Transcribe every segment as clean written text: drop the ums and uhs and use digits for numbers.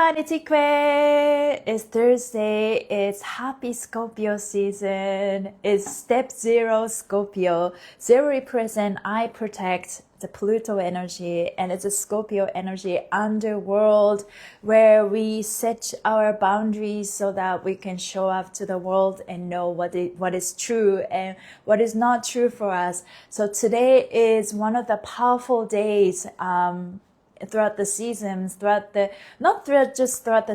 It's Ikue. It's Thursday. It's happy Scorpio season. It's step 0 Scorpio. 0 represent I protect the Pluto energy, and it's a Scorpio energy underworld where we set our boundaries so that we can show up to the world and know what is true and what is not true for us. So today is one of the powerful days throughout the seasons, throughout the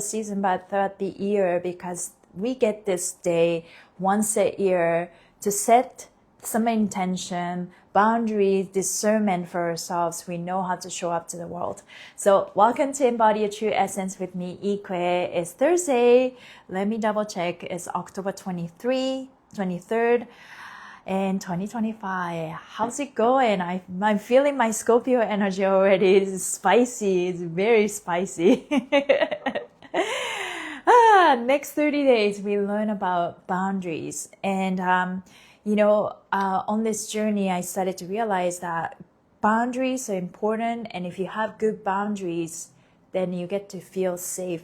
season, but throughout the year, because we get this day once a year to set some intention, boundaries, discernment for ourselves. We know how to show up to the world. So welcome to Embody Your True Essence with me, Ikue. It's Thursday. Let me double check. It's October 23rd. In 2025, how's it going? I'm feeling my Scorpio energy already. It's spicy. It's very spicy. Next 30 days, we learn about boundaries. And, on this journey, I started to realize that boundaries are important. And if you have good boundaries, then you get to feel safe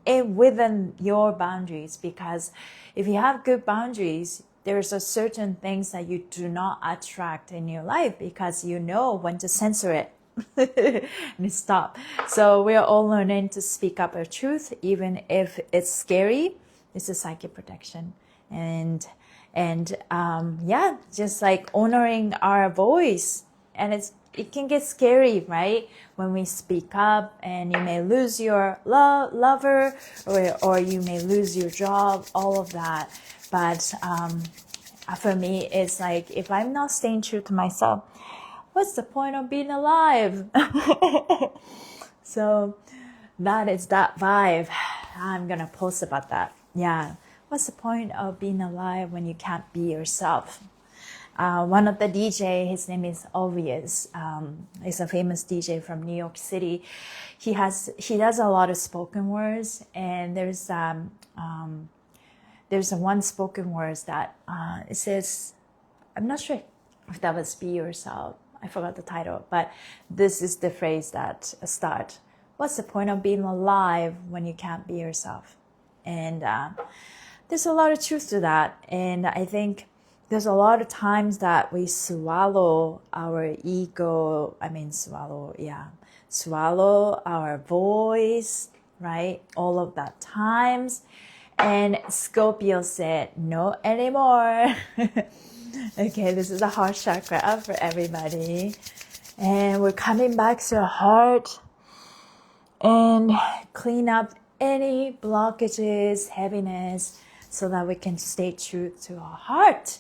within your boundaries. Because if you have good boundaries, there's a certain things that you do not attract in your life because you know when to censor it and stop. So we are all learning to speak up our truth, even if it's scary. It's a psychic protection, and just like honoring our voice. And it can get scary, right? When we speak up, and you may lose your lover, or you may lose your job, all of that. But for me, it's like, if I'm not staying true to myself, what's the point of being alive? So that is that vibe. I'm going to post about that. Yeah. What's the point of being alive when you can't be yourself? One of the DJ, his name is Obvious. He's a famous DJ from New York City. He does a lot of spoken words, and there's one spoken words that it says, I'm not sure if that was Be Yourself. I forgot the title, but this is the phrase that starts, what's the point of being alive when you can't be yourself? And there's a lot of truth to that. And I think there's a lot of times that we swallow our ego. Swallow our voice, right? All of that times. And Scorpio said, no anymore. Okay, this is the heart chakra for everybody. And we're coming back to our heart and clean up any blockages, heaviness, so that we can stay true to our heart.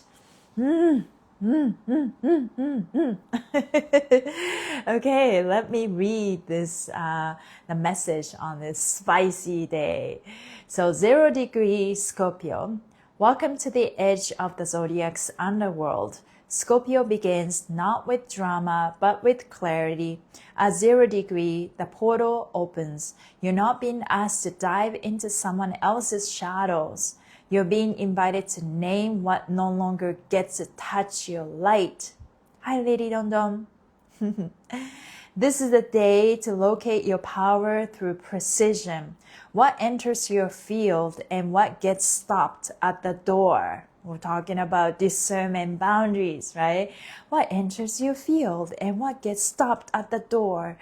Okay, let me read this, the message on this spicy day. So 0 degree Scorpio. Welcome to the edge of the zodiac's underworld. Scorpio begins not with drama, but with clarity. At 0 degree, the portal opens. You're not being asked to dive into someone else's shadows. You're being invited to name what no longer gets to touch your light. Hi, Lady Dom Dom. This is the day to locate your power through precision. What enters your field and what gets stopped at the door. We're talking about discernment boundaries, right? What enters your field and what gets stopped at the door.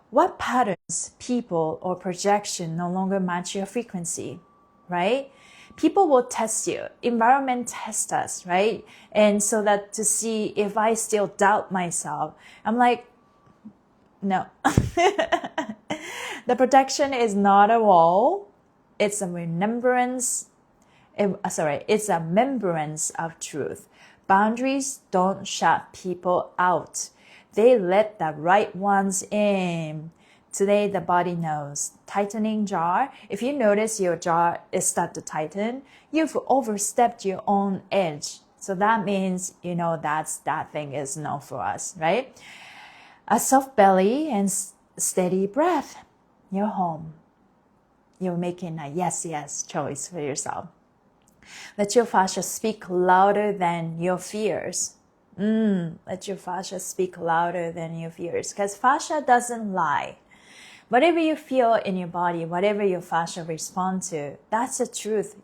What patterns, people, or projection no longer match your frequency, right? People will test you. Environment tests us, right? And so that to see if I still doubt myself, I'm like, no. The protection is not a wall. It's a remembrance. It's a remembrance of truth. Boundaries don't shut people out. They let the right ones in. Today, the body knows. Tightening jaw. If you notice your jaw is start to tighten, you've overstepped your own edge. So that means, that thing is no for us, right? A soft belly and steady breath. You're home. You're making a yes choice for yourself. Let your fascia speak louder than your fears. Let your fascia speak louder than your fears. Because fascia doesn't lie. Whatever you feel in your body, whatever your fascia respond to, that's the truth.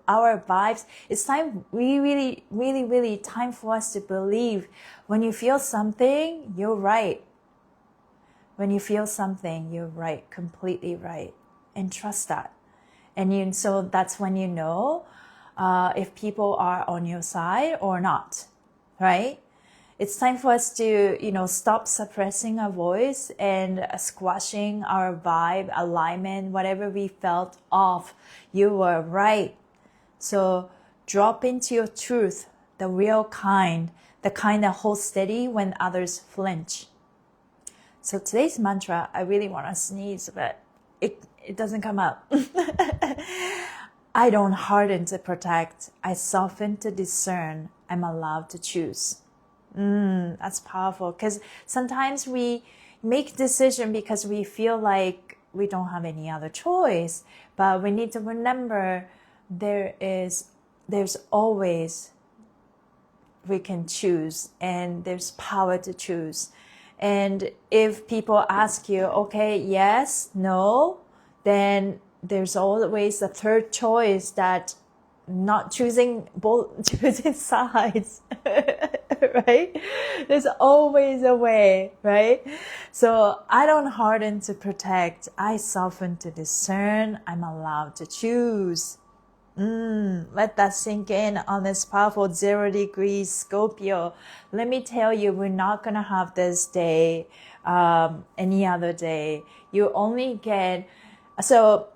Our vibes, it's time, really time for us to believe when you feel something, you're right. When you feel something, you're right, completely right. And trust that. So that's when you know if people are on your side or not, right? It's time for us to, stop suppressing our voice and squashing our vibe, alignment, whatever we felt off. You were right. So drop into your truth, the real kind, the kind that holds steady when others flinch. So today's mantra, I really want to sneeze, but it doesn't come out. I don't harden to protect. I soften to discern. I'm allowed to choose. That's powerful, because sometimes we make decision because we feel like we don't have any other choice. But we need to remember there's always we can choose, and there's power to choose. And if people ask you, okay, yes, no, then there's always a third choice, that not choosing sides, right? There's always a way, right? So I don't harden to protect. I soften to discern. I'm allowed to choose. Let that sink in on this powerful 0 degrees Scorpio. Let me tell you, we're not going to have this day, any other day. You only get, so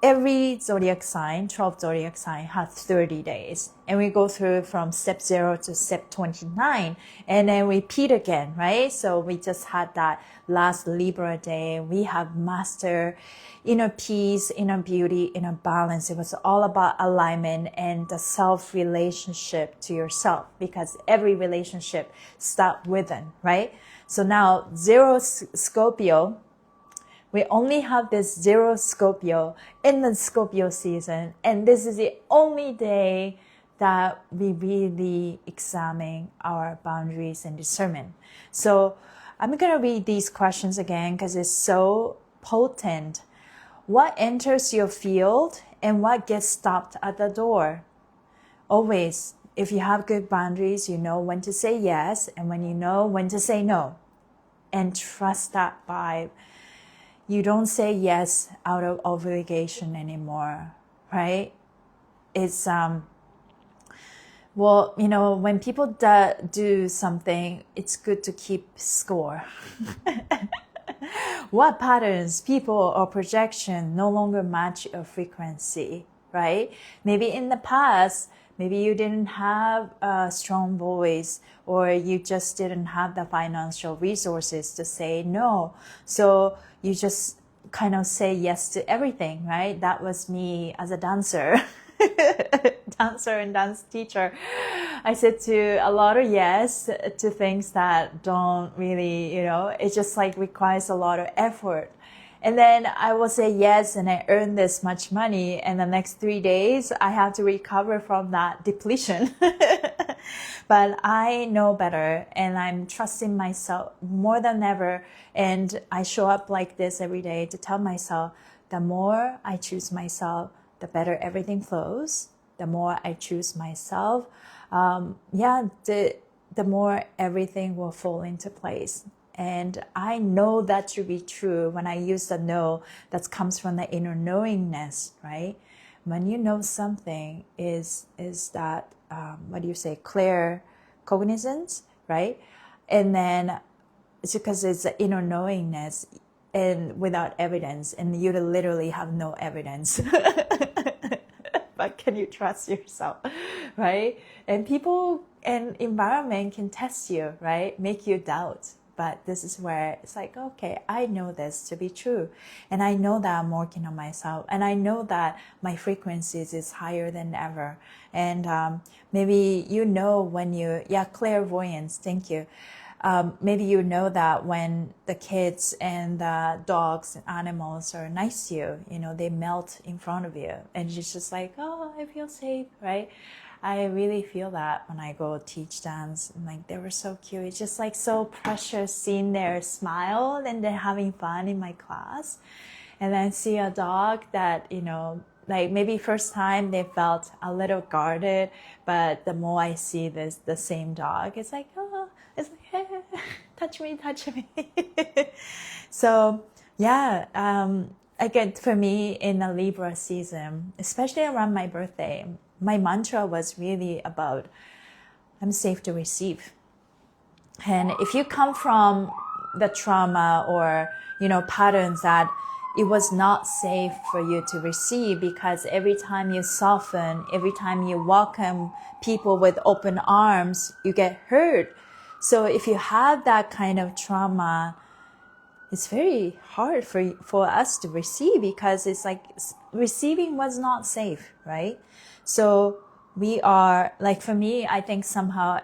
every zodiac sign, 12 zodiac sign, has 30 days. And we go through from step 0 to step 29. And then repeat again, right? So we just had that last Libra day. We have master inner peace, inner beauty, inner balance. It was all about alignment and the self-relationship to yourself, because every relationship starts within, right? So now 0 Scorpio, we only have this 0 Scorpio in the Scorpio season. And this is the only day that we really examine our boundaries and discernment. So I'm going to read these questions again because it's so potent. What enters your field and what gets stopped at the door? Always, if you have good boundaries, you know when to say yes, and when you know when to say no. And trust that vibe. You don't say yes out of obligation anymore, right? It's, when people do something, it's good to keep score. What patterns, people, or projection no longer match your frequency, right? Maybe in the past, maybe you didn't have a strong voice, or you just didn't have the financial resources to say no. So you just kind of say yes to everything, right? That was me as a dancer. Dancer and dance teacher. I said to a lot of yes to things that don't really, it just like requires a lot of effort. And then I will say yes, and I earn this much money, and the next 3 days I have to recover from that depletion. But I know better, and I'm trusting myself more than ever. And I show up like this every day to tell myself, the more I choose myself, the better everything flows. The more I choose myself, the more everything will fall into place. And I know that to be true when I use the know, that comes from the inner knowingness, right? When you know something is that, clear cognizance, right? And then it's because it's the inner knowingness and without evidence, and you literally have no evidence. But can you trust yourself, right? And people and environment can test you, right? Make you doubt. But this is where it's like, okay, I know this to be true. And I know that I'm working on myself. And I know that my frequencies is higher than ever. And maybe when clairvoyance, thank you. Maybe you know that when the kids and the dogs and animals are nice to you, they melt in front of you. And it's just like, oh, I feel safe, right? I really feel that when I go teach dance. Like, they were so cute. It's just like so precious seeing their smile and they're having fun in my class. And then see a dog that, like maybe first time they felt a little guarded, but the more I see the same dog, it's like, oh, it's like, hey, touch me, touch me. So yeah, again, for me in the Libra season, especially around my birthday, my mantra was really about, I'm safe to receive. And if you come from the trauma or, patterns that it was not safe for you to receive, because every time you soften, every time you welcome people with open arms, you get hurt. So if you have that kind of trauma, it's very hard for us to receive, because it's like receiving was not safe, right? So we are, like, for me, I think somehow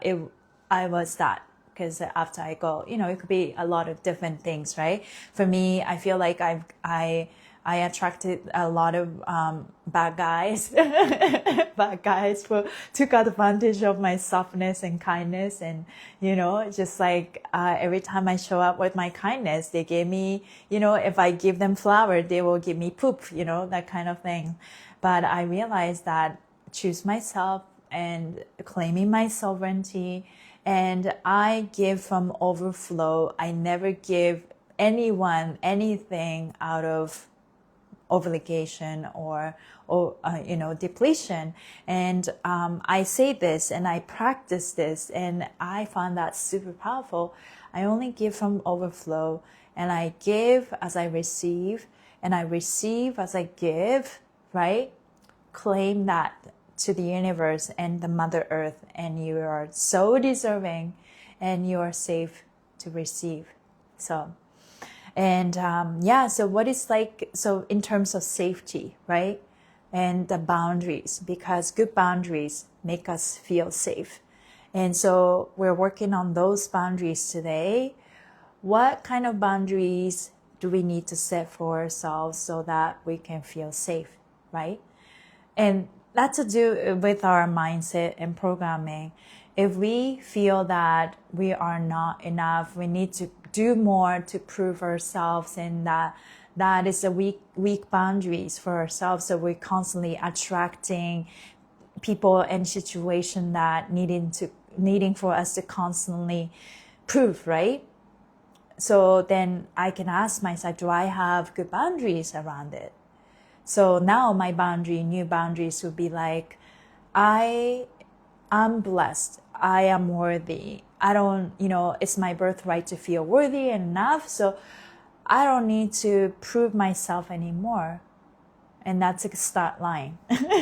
I was that, because after I go, it could be a lot of different things, right? For me, I feel like I attracted a lot of bad guys, bad guys who took advantage of my softness and kindness, and just like every time I show up with my kindness, they gave me, if I give them flower, they will give me poop, that kind of thing. But I realized that choose myself and claiming my sovereignty, and I give from overflow. I never give anyone anything out of obligation or depletion. And I say this and I practice this, and I found that super powerful. I only give from overflow, and I give as I receive, and I receive as I give, right? Claim that to the universe and the Mother Earth, and you are so deserving, and you are safe to receive. So, and so what is like, so in terms of safety, right? And the boundaries, because good boundaries make us feel safe. And so we're working on those boundaries today. What kind of boundaries do we need to set for ourselves so that we can feel safe, right? And that's to do with our mindset and programming. If we feel that we are not enough, we need to do more to prove ourselves, and that is a weak boundaries for ourselves. So we're constantly attracting people and situations that needing for us to constantly prove, right? So then I can ask myself, do I have good boundaries around it? So now my new boundaries would be like, I am blessed. I am worthy. I don't, it's my birthright to feel worthy and enough. So I don't need to prove myself anymore. And that's a start line,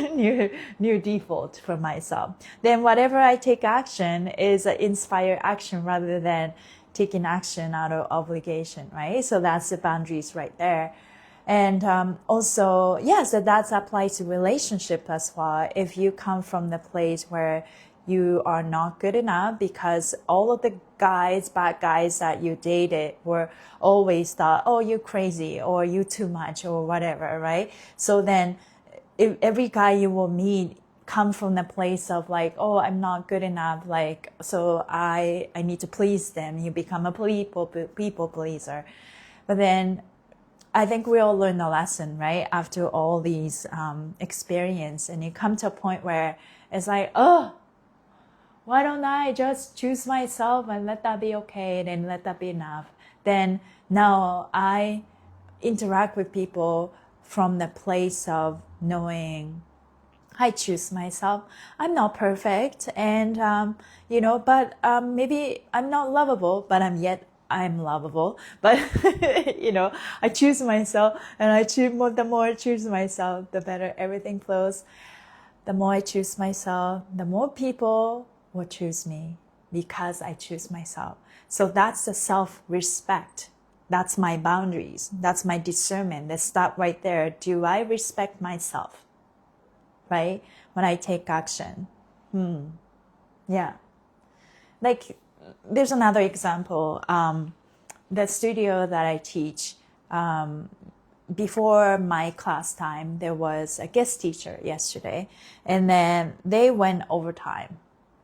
new default for myself. Then whatever I take action is an inspired action rather than taking action out of obligation, right? So that's the boundaries right there. And also, so that's applied to relationship as well. If you come from the place where you are not good enough because all of the bad guys that you dated were always thought, oh, you're crazy or you too much or whatever, right? So then if every guy you will meet come from the place of like, oh, I'm not good enough, like, so I need to please them. You become a people pleaser. But then I think we all learn the lesson, right? After all these experience, and you come to a point where it's like, oh, why don't I just choose myself and let that be okay, and let that be enough? Then now I interact with people from the place of knowing I choose myself. I'm not perfect, and but maybe I'm not lovable, but I'm lovable. But I choose myself, and the more I choose myself, the better everything flows. The more I choose myself, the more people will choose me because I choose myself. So that's the self-respect. That's my boundaries. That's my discernment. Let's stop right there. Do I respect myself? Right? When I take action. Yeah. Like, there's another example. The studio that I teach, before my class time, there was a guest teacher yesterday, and then they went overtime.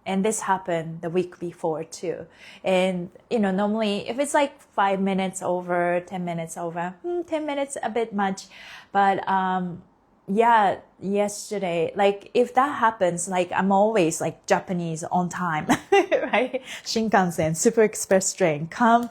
And this happened the week before too. And, normally if it's like 5 minutes over, 10 minutes over, 10 minutes a bit much. But, yeah, yesterday, like if that happens, like I'm always like Japanese on time, right? Shinkansen, Super Express train, come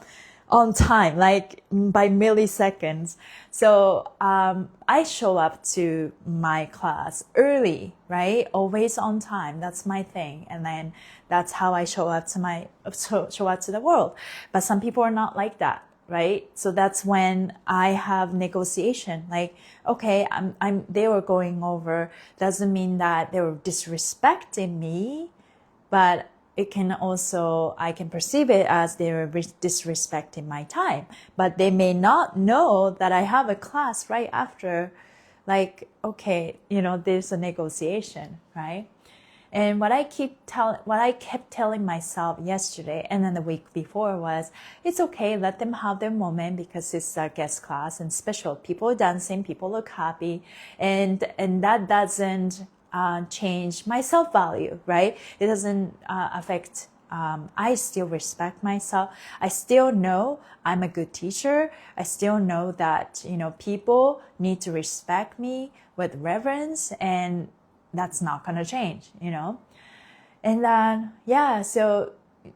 on time, like by milliseconds. So, I show up to my class early, right? Always on time. That's my thing. And then that's how I show up to the world. But some people are not like that, right? So that's when I have negotiation. Like, okay, they were going over. Doesn't mean that they were disrespecting me, but it can also, I can perceive it as they're disrespecting my time. But they may not know that I have a class right after. Like, okay, there's a negotiation, right? And what I kept telling myself yesterday and then the week before was, it's okay, let them have their moment because it's a guest class and special. People are dancing, people look happy, and that doesn't change my self-value, right? It doesn't affect, I still respect myself. I still know I'm a good teacher. I still know that, people need to respect me with reverence, and that's not going to change, And then, so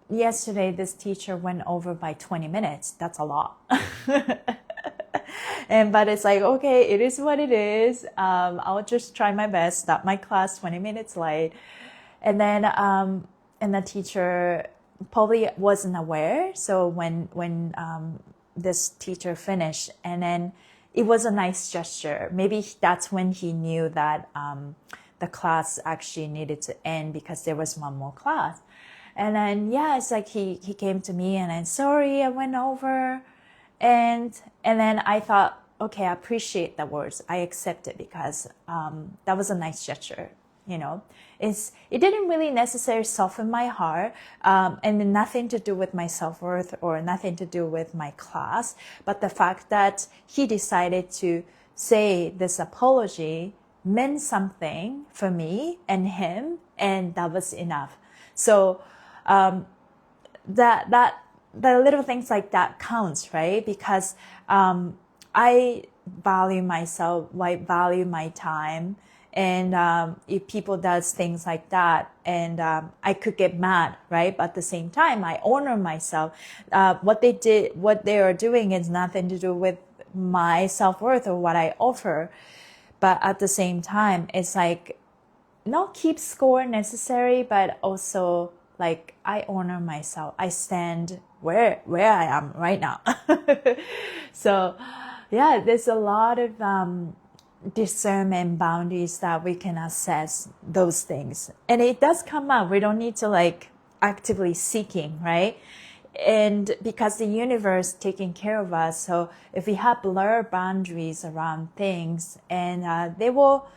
yesterday this teacher went over by 20 minutes. That's a lot. But it's like, okay, it is what it is. I'll just try my best, start my class 20 minutes late. And then, and the teacher probably wasn't aware. So when this teacher finished, and then it was a nice gesture. Maybe that's when he knew that, the class actually needed to end because there was one more class. And then, it's like he came to me and I'm sorry, I went over. And then I thought, okay, I appreciate the words. I accept it because that was a nice gesture. It didn't really necessarily soften my heart, and nothing to do with my self-worth or nothing to do with my class. But the fact that he decided to say this apology meant something for me and him, and that was enough. So the little things like that counts, right? Because I value myself, I value my time, and if people does things like that, and I could get mad, right? But at the same time, I honor myself. What they are doing is nothing to do with my self-worth or what I offer. But at the same time, it's like not keep score necessary, but also like I honor myself. I stand where I am right now. So there's a lot of discernment boundaries that we can assess those things. And it does come up. We don't need to like actively seeking, right? And because the universe taking care of us, so if we have blurred boundaries around things, and they will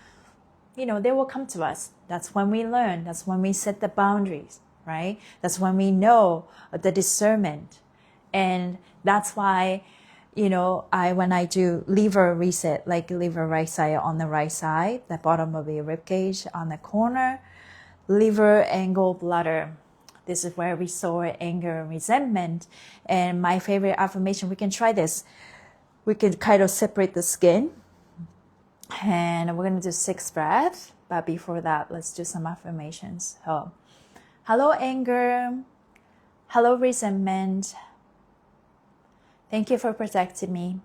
come to us. That's when we learn. That's when we set the boundaries, right? That's when we know the discernment. And that's why, when I do liver reset, like liver right side on the right side, the bottom of your rib cage on the corner, liver and gallbladder. This is where we store anger and resentment. And my favorite affirmation, we can try this. We can kind of separate the skin. And we're going to do 6 breaths. But before that, let's do some affirmations. So, hello, anger. Hello, resentment. Thank you for protecting me.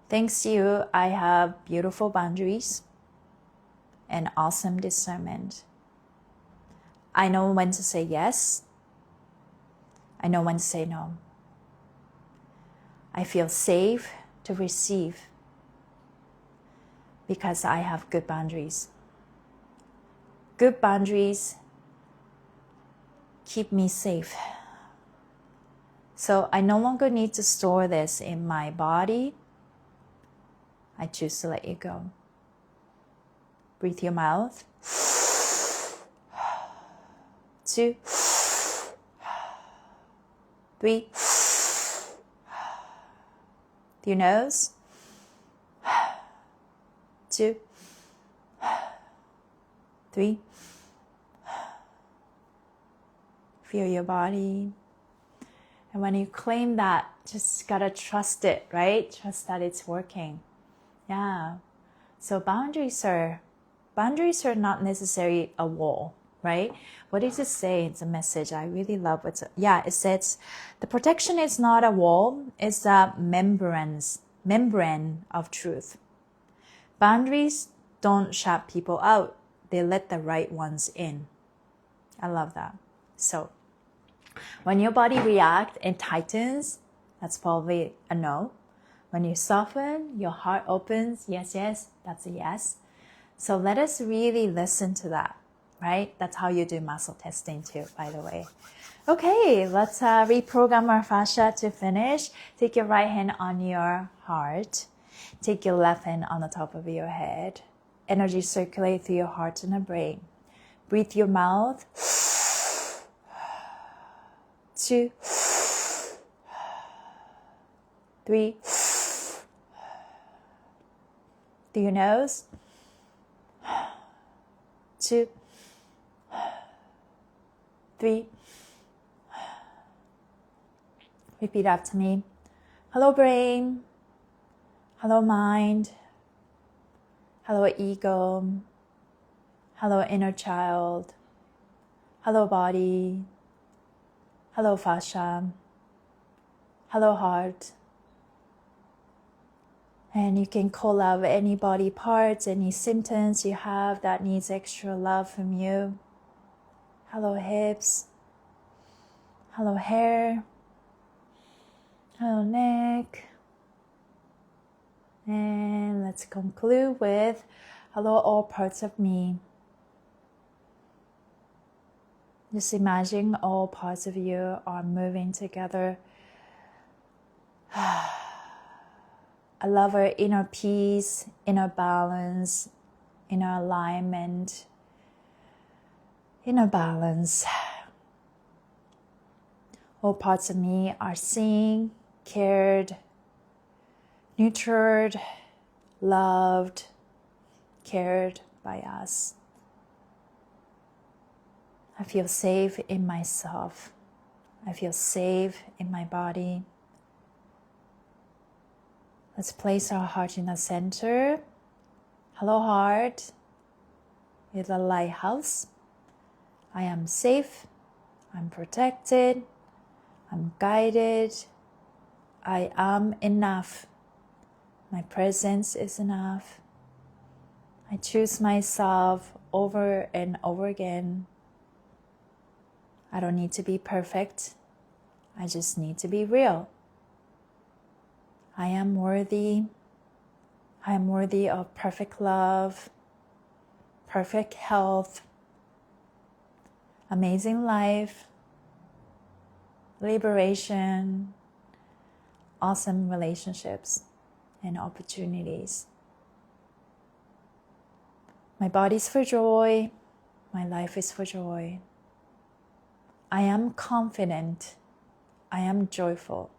Thanks to you, I have beautiful boundaries and awesome discernment. I know when to say yes. I know when to say no. I feel safe to receive because I have good boundaries. Good boundaries keep me safe. So I no longer need to store this in my body. I choose to let it go. Breathe your mouth. 2, 3. Your nose. 2, 3. Feel your body. And when you claim that, just gotta trust it, right? Trust that it's working. Yeah. So boundaries are not necessarily a wall, right? What does it say? It's a message. I really love it. It says the protection is not a wall, it's a membrane of truth. Boundaries don't shut people out. They let the right ones in. I love that. So when your body reacts and tightens, that's probably a no. When you soften, your heart opens, yes, that's a yes. So let us really listen to that, right? That's how you do muscle testing too, by the way. Okay, let's reprogram our fascia to finish. Take your right hand on your heart. Take your left hand on the top of your head. Energy circulate through your heart and the brain. Breathe your mouth. 2, 3. Through your nose. 2, 3. Repeat after me. Hello, brain. Hello, mind. Hello, ego. Hello, inner child. Hello, body. Hello, fascia. Hello, heart. And you can call out any body parts, any symptoms you have that needs extra love from you. Hello, hips. Hello, hair. Hello, neck. And let's conclude with hello, all parts of me. Just imagine all parts of you are moving together. I love our inner peace, inner balance, inner alignment, inner balance. All parts of me are seen, cared, nurtured, loved, cared by us. I feel safe in myself. I feel safe in my body. Let's place our heart in the center. Hello, heart. It's a lighthouse. I am safe. I'm protected. I'm guided. I am enough. My presence is enough. I choose myself over and over again. I don't need to be perfect. I just need to be real. I am worthy. I am worthy of perfect love, perfect health, amazing life, liberation, awesome relationships, and opportunities. My body's for joy. My life is for joy. I am confident. I am joyful.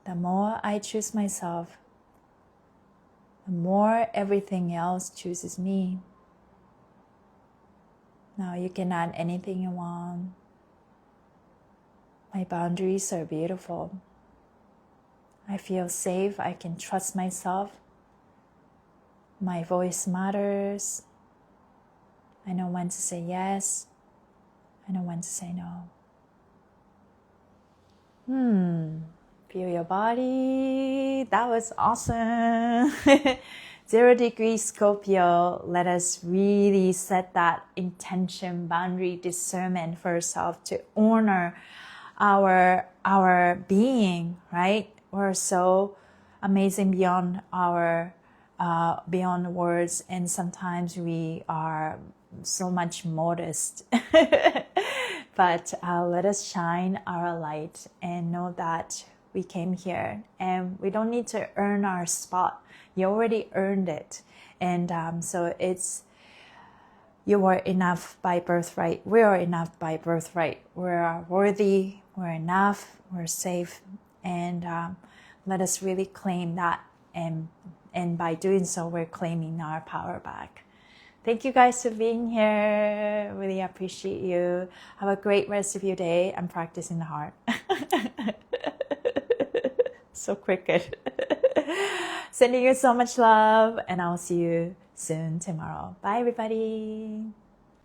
The more I choose myself, the more everything else chooses me. Now you can add anything you want. My boundaries are beautiful. I feel safe. I can trust myself. My voice matters. I know when to say yes. I know when to say no. Feel your body. That was awesome. 0 degree Scorpio. Let us really set that intention, boundary, discernment for ourselves to honor our being, right? We're so amazing beyond our beyond words, and sometimes we are so much modest. But let us shine our light and know that we came here and we don't need to earn our spot. You already earned it. And so it's, you are enough by birthright. We are enough by birthright. We're worthy. We're enough. We're safe. And let us really claim that and And by doing so, we're claiming our power back. Thank you guys for being here. Really appreciate you. Have a great rest of your day and practice in the heart. So cricket. Sending you so much love, and I'll see you soon tomorrow. Bye, everybody.